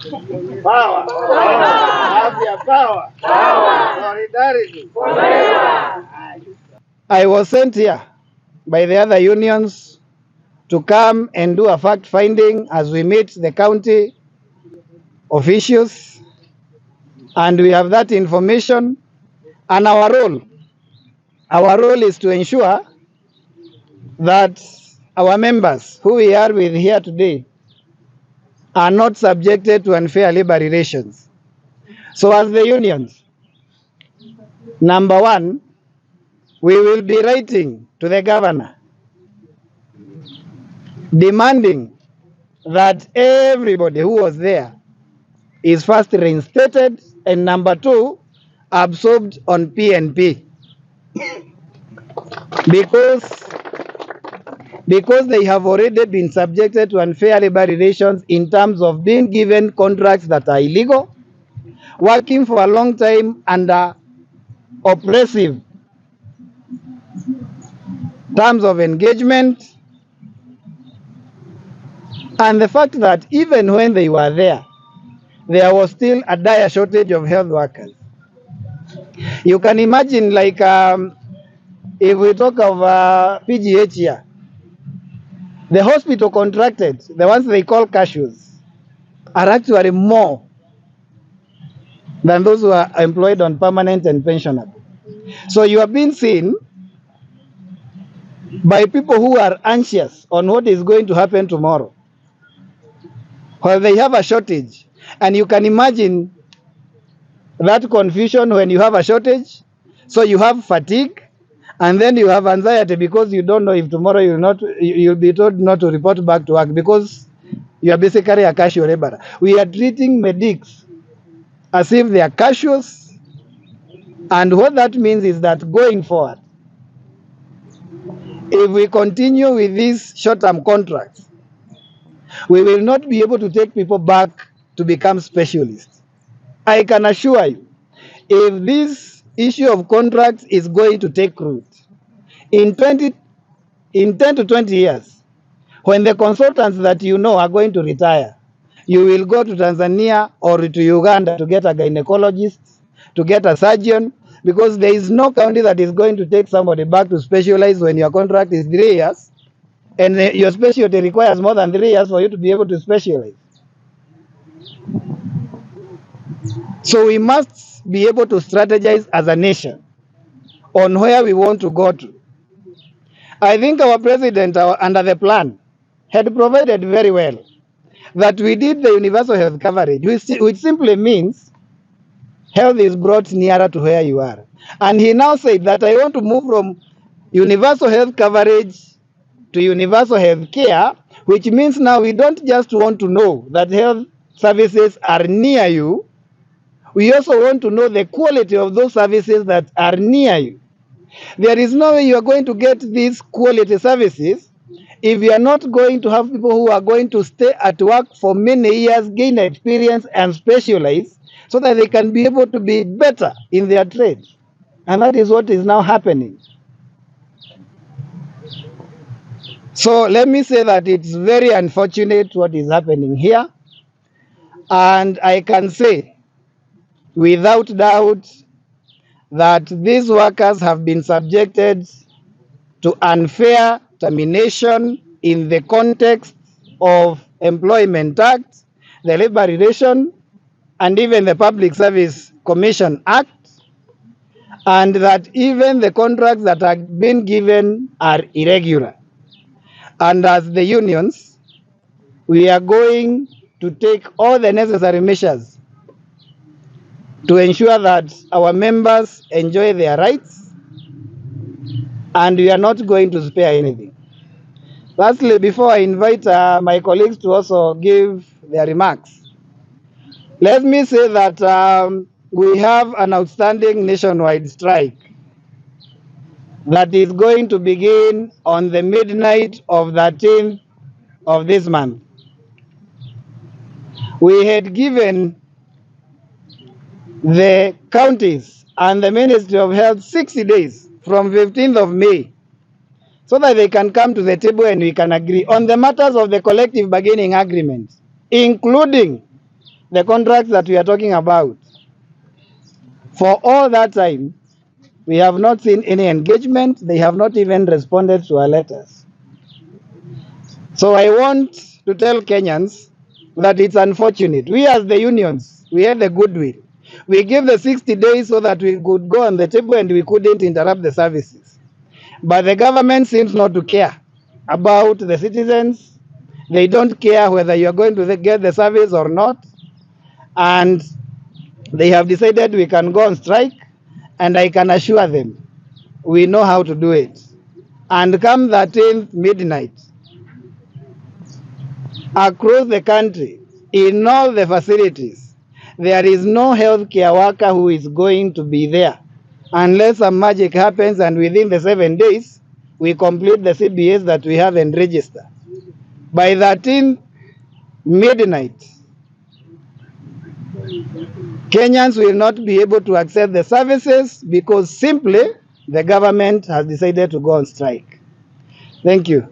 Power. Afya power. Solidarity. I was sent here by the other unions to come and do a fact finding as we meet the county officials, and we have that information. And our role is to ensure that our members who we are with here today are not subjected to unfair labor relations. So as the unions, number one, we will be writing to the governor demanding that everybody who was there is first reinstated, and number two, absorbed on PNP, because they have already been subjected to unfair labor relations in terms of being given contracts that are illegal, working for a long time under oppressive terms of engagement, and the fact that even when they were there was still a dire shortage of health workers. You can imagine, like, if we talk of PGH here, the hospital contracted, the ones they call cashews, are actually more than those who are employed on permanent and pensionable. So you are being seen by people who are anxious on what is going to happen tomorrow, while they have a shortage. And you can imagine that confusion when you have a shortage. So you have fatigue, and then you have anxiety because you don't know if tomorrow you'll be told not to report back to work because you are basically a casual laborer. We are treating medics as if they are casuals, and what that means is that going forward, if we continue with these short-term contracts, we will not be able to take people back to become specialists. I can assure you, if this issue of contracts is going to take root, in 10 to 20 years, when the consultants that you know are going to retire, you will go to Tanzania or to Uganda to get a gynecologist, to get a surgeon, because there is no county that is going to take somebody back to specialize when your contract is 3 years, and your specialty requires more than 3 years for you to be able to specialize. So we must be able to strategize as a nation on where we want to go to. I think our president, under the plan, had provided very well that we did the universal health coverage, which simply means health is brought nearer to where you are. And he now said that I want to move from universal health coverage to universal health care, which means now we don't just want to know that health services are near you, we also want to know the quality of those services that are near you. There is no way you are going to get these quality services if you are not going to have people who are going to stay at work for many years, gain experience and specialize so that they can be able to be better in their trade. And that is what is now happening. So let me say that it's very unfortunate what is happening here. And I can say without doubt that these workers have been subjected to unfair termination in the context of Employment Act, the Labor Relation, and even the Public Service Commission Act, and that even the contracts that are being given are irregular. And as the unions, we are going to take all the necessary measures to ensure that our members enjoy their rights, and we are not going to spare anything. Lastly, before I invite my colleagues to also give their remarks, let me say that we have an outstanding nationwide strike that is going to begin on the midnight of 13th of this month. We had given the counties and the Ministry of Health 60 days from 15th of May so that they can come to the table and we can agree on the matters of the collective bargaining agreement, including the contracts that we are talking about. For all that time, we have not seen any engagement. They have not even responded to our letters. So I want to tell Kenyans that it's unfortunate. We as the unions, we had the goodwill. We gave the 60 days so that we could go on the table and we couldn't interrupt the services. But the government seems not to care about the citizens. They don't care whether you're going to get the service or not. And they have decided we can go on strike. And I can assure them, we know how to do it. And come 13th midnight, across the country, in all the facilities, there is no healthcare worker who is going to be there unless some magic happens and within the 7 days, we complete the CBAs that we have and register. By 13 midnight, Kenyans will not be able to access the services because simply the government has decided to go on strike. Thank you.